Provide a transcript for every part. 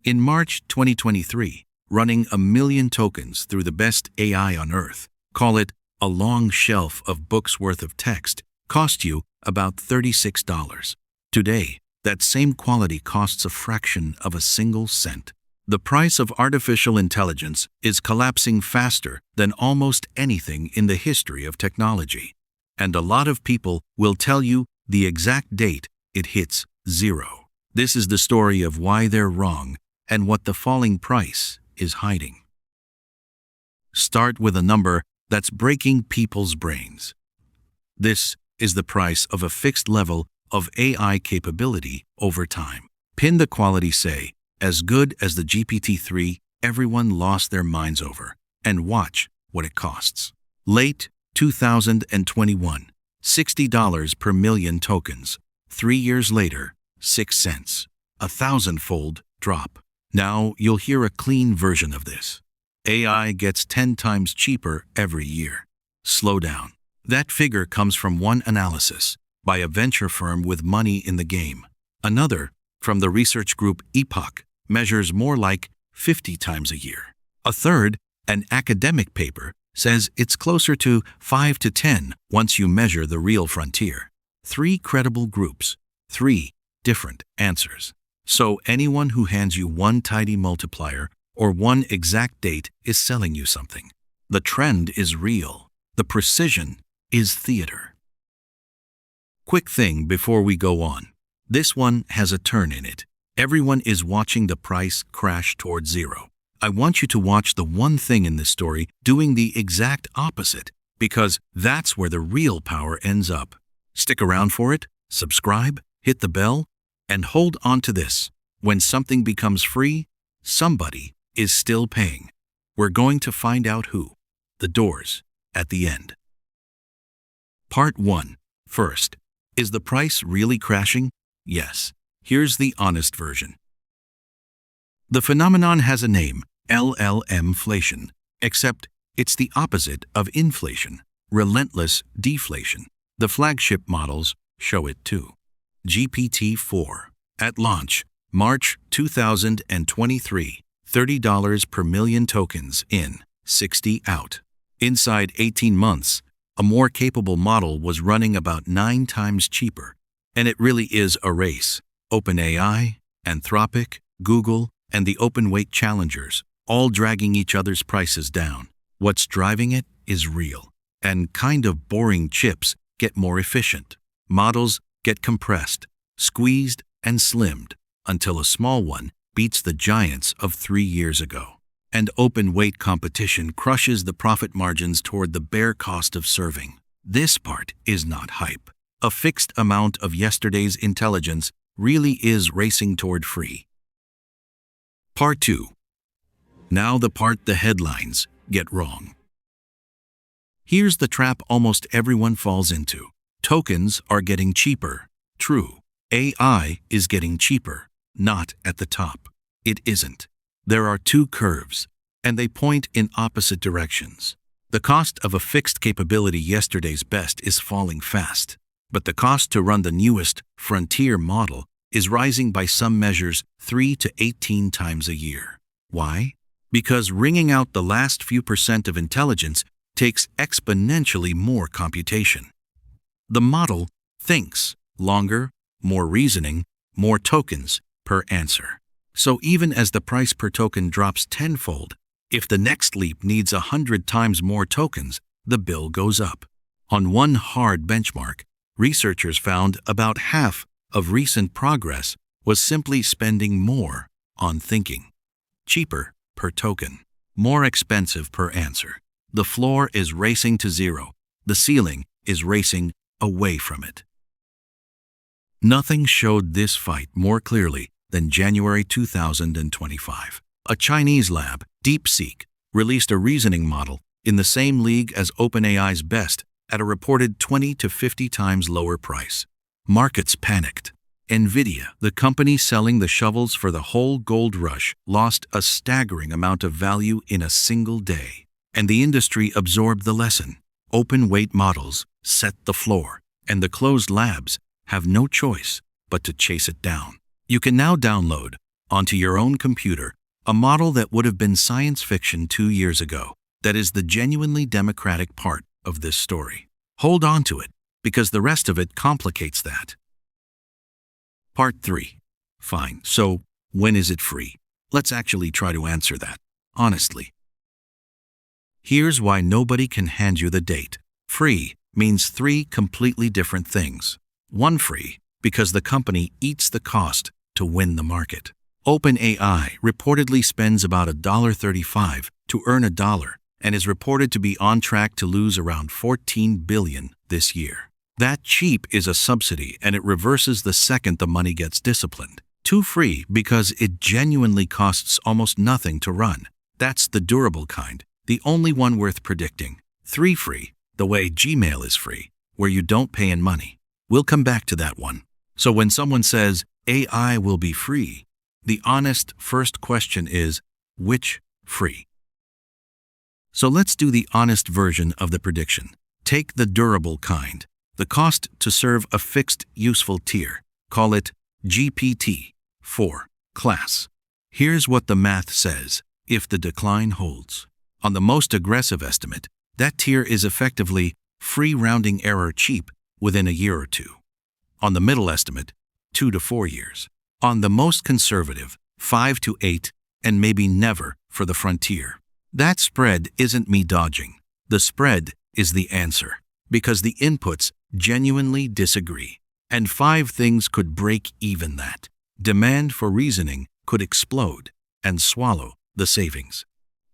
In March 2023, running 1 million tokens through the best AI on Earth, call it a long shelf of books worth of text, cost you about $36. Today, that same quality costs a fraction of a single cent. The price of artificial intelligence is collapsing faster than almost anything in the history of technology. And a lot of people will tell you the exact date it hits zero. This is the story of why they're wrong and what the falling price is hiding. Start with a number that's breaking people's brains. This is the price of a fixed level of AI capability over time. Pin the quality, say, as good as the GPT-3 everyone lost their minds over, and watch what it costs. Late 2021, $60 per million tokens. 3 years later, 6 cents. A 1,000-fold drop. Now you'll hear a clean version of this. AI gets 10 times cheaper every year. Slow down. That figure comes from one analysis by a venture firm with money in the game. Another, from the research group Epoch, measures more like 50 times a year. A third, an academic paper, says it's closer to 5 to 10 once you measure the real frontier. 3 credible groups, 3 different answers. So anyone who hands you one tidy multiplier or one exact date is selling you something. The trend is real. The precision is theater. Quick thing before we go on. This one has a turn in it. Everyone is watching the price crash towards zero. I want you to watch the one thing in this story doing the exact opposite, because that's where the real power ends up. Stick around for it, subscribe, hit the bell, and hold on to this. When something becomes free, somebody is still paying. We're going to find out who. The doors at the end. Part 1. First, is the price really crashing? Yes. Here's the honest version. The phenomenon has a name, LLMflation, except it's the opposite of inflation, relentless deflation. The flagship models show it too. GPT-4. At launch, March 2023, $30 per million tokens in, 60 out. Inside 18 months, a more capable model was running about 9 times cheaper. And it really is a race. OpenAI, Anthropic, Google, and the open-weight challengers, all dragging each other's prices down. What's driving it is real. And kind of boring chips get more efficient. Models get compressed, squeezed, and slimmed until a small one beats the giants of 3 years ago. And open-weight competition crushes the profit margins toward the bare cost of serving. This part is not hype. A fixed amount of yesterday's intelligence really is racing toward free. Part 2. Now the part the headlines get wrong. Here's the trap almost everyone falls into. Tokens are getting cheaper. True. AI is getting cheaper. Not at the top. It isn't. There are 2 curves, and they point in opposite directions. The cost of a fixed capability, yesterday's best, is falling fast. But the cost to run the newest frontier model is rising by some measures 3 to 18 times a year. Why? Because wringing out the last few % of intelligence takes exponentially more computation. The model thinks longer, more reasoning, more tokens per answer. So even as the price per token drops tenfold, if the next leap needs 100 times more tokens, the bill goes up. On one hard benchmark, researchers found about half of recent progress was simply spending more on thinking. Cheaper per token, more expensive per answer. The floor is racing to zero. The ceiling is racing away from it. Nothing showed this fight more clearly than January 2025. A Chinese lab, DeepSeek, released a reasoning model in the same league as OpenAI's best at a reported 20 to 50 times lower price. Markets panicked. Nvidia, the company selling the shovels for the whole gold rush, lost a staggering amount of value in a single day. And the industry absorbed the lesson. Open-weight models set the floor, and the closed labs have no choice but to chase it down. You can now download onto your own computer, a model that would have been science fiction 2 years ago. That is the genuinely democratic part of this story. Hold on to it, because the rest of it complicates that. Part 3. Fine, so when is it free? Let's actually try to answer that, honestly. Here's why nobody can hand you the date. Free means 3 completely different things. 1, free, because the company eats the cost to win the market. OpenAI reportedly spends about $1.35 to earn $1 and is reported to be on track to lose around $14 billion this year. That cheap is a subsidy, and it reverses the second the money gets disciplined. 2, free, because it genuinely costs almost nothing to run. That's the durable kind, the only one worth predicting. 3, free, the way Gmail is free, where you don't pay in money. We'll come back to that one. So when someone says AI will be free, the honest first question is, which free? So let's do the honest version of the prediction. Take the durable kind, the cost to serve a fixed useful tier. Call it GPT-4 class. Here's what the math says if the decline holds. On the most aggressive estimate, that tier is effectively free rounding error cheap within a year or 2. On the middle estimate, 2 to 4 years. On the most conservative, 5 to 8, and maybe never for the frontier. That spread isn't me dodging. The spread is the answer, because the inputs genuinely disagree. And 5 things could break even that. Demand for reasoning could explode and swallow the savings.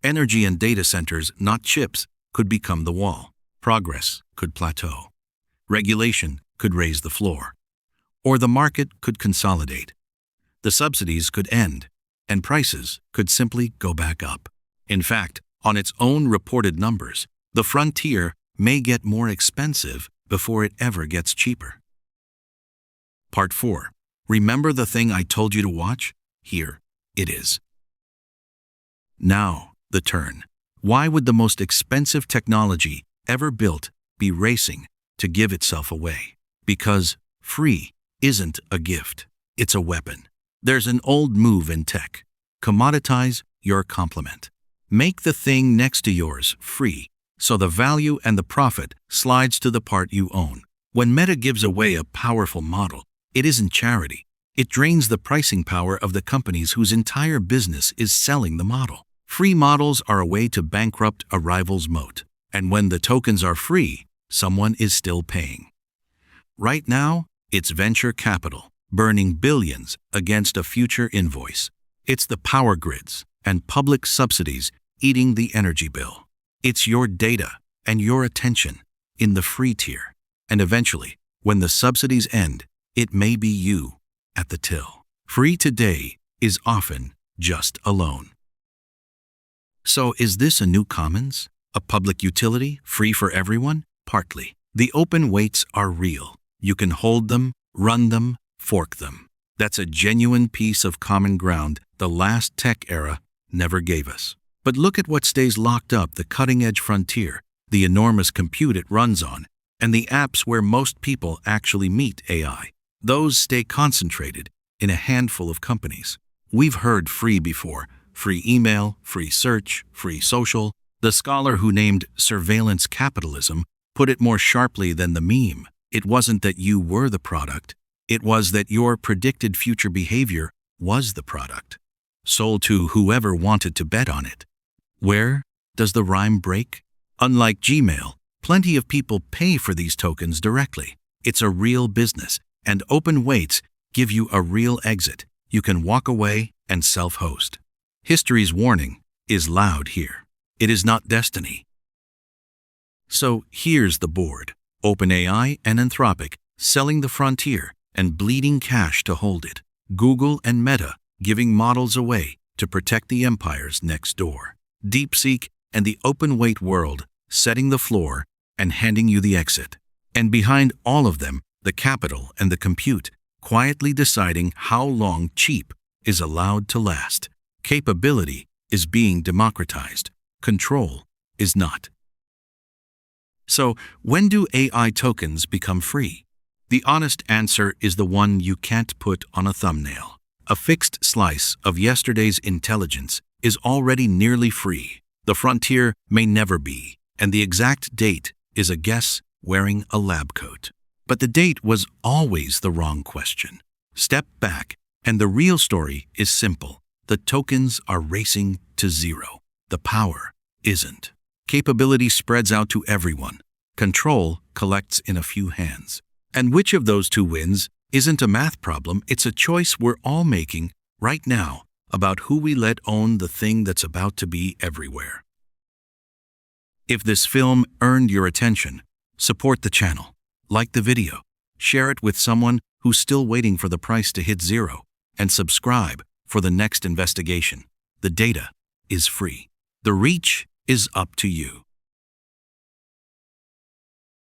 Energy and data centers, not chips, could become the wall. Progress could plateau. Regulation could raise the floor. Or the market could consolidate. The subsidies could end, and prices could simply go back up. In fact, on its own reported numbers, the frontier may get more expensive before it ever gets cheaper. Part 4. Remember the thing I told you to watch? Here it is. Now, the turn. Why would the most expensive technology ever built be racing to give itself away? Because free isn't a gift, it's a weapon. There's an old move in tech. Commoditize your complement. Make the thing next to yours free, so the value and the profit slides to the part you own. When Meta gives away a powerful model, it isn't charity. It drains the pricing power of the companies whose entire business is selling the model. Free models are a way to bankrupt a rival's moat. And when the tokens are free, someone is still paying. Right now, it's venture capital, burning billions against a future invoice. It's the power grids and public subsidies eating the energy bill. It's your data and your attention in the free tier. And eventually, when the subsidies end, it may be you at the till. Free today is often just a loan. So is this a new commons? A public utility, free for everyone? Partly. The open weights are real. You can hold them, run them, fork them. That's a genuine piece of common ground the last tech era never gave us. But look at what stays locked up: the cutting-edge frontier, the enormous compute it runs on, and the apps where most people actually meet AI. Those stay concentrated in a handful of companies. We've heard free before: free email, free search, free social. The scholar who named surveillance capitalism put it more sharply than the meme. It wasn't that you were the product. It was that your predicted future behavior was the product, sold to whoever wanted to bet on it. Where does the rhyme break? Unlike Gmail, plenty of people pay for these tokens directly. It's a real business, and open weights give you a real exit. You can walk away and self-host. History's warning is loud here. It is not destiny. So here's the board: OpenAI and Anthropic selling the frontier and bleeding cash to hold it. Google and Meta giving models away to protect the empires next door. DeepSeek and the open weight world setting the floor and handing you the exit. And behind all of them, the capital and the compute, quietly deciding how long cheap is allowed to last. Capability is being democratized. Control is not. So, when do AI tokens become free? The honest answer is the one you can't put on a thumbnail. A fixed slice of yesterday's intelligence is already nearly free. The frontier may never be, and the exact date is a guess wearing a lab coat. But the date was always the wrong question. Step back, and the real story is simple. The tokens are racing to zero. The power isn't. Capability spreads out to everyone. Control collects in a few hands. And which of those two wins isn't a math problem, it's a choice we're all making right now about who we let own the thing that's about to be everywhere. If this film earned your attention, support the channel, like the video, share it with someone who's still waiting for the price to hit zero, and subscribe for the next investigation. The data is free. The reach is up to you.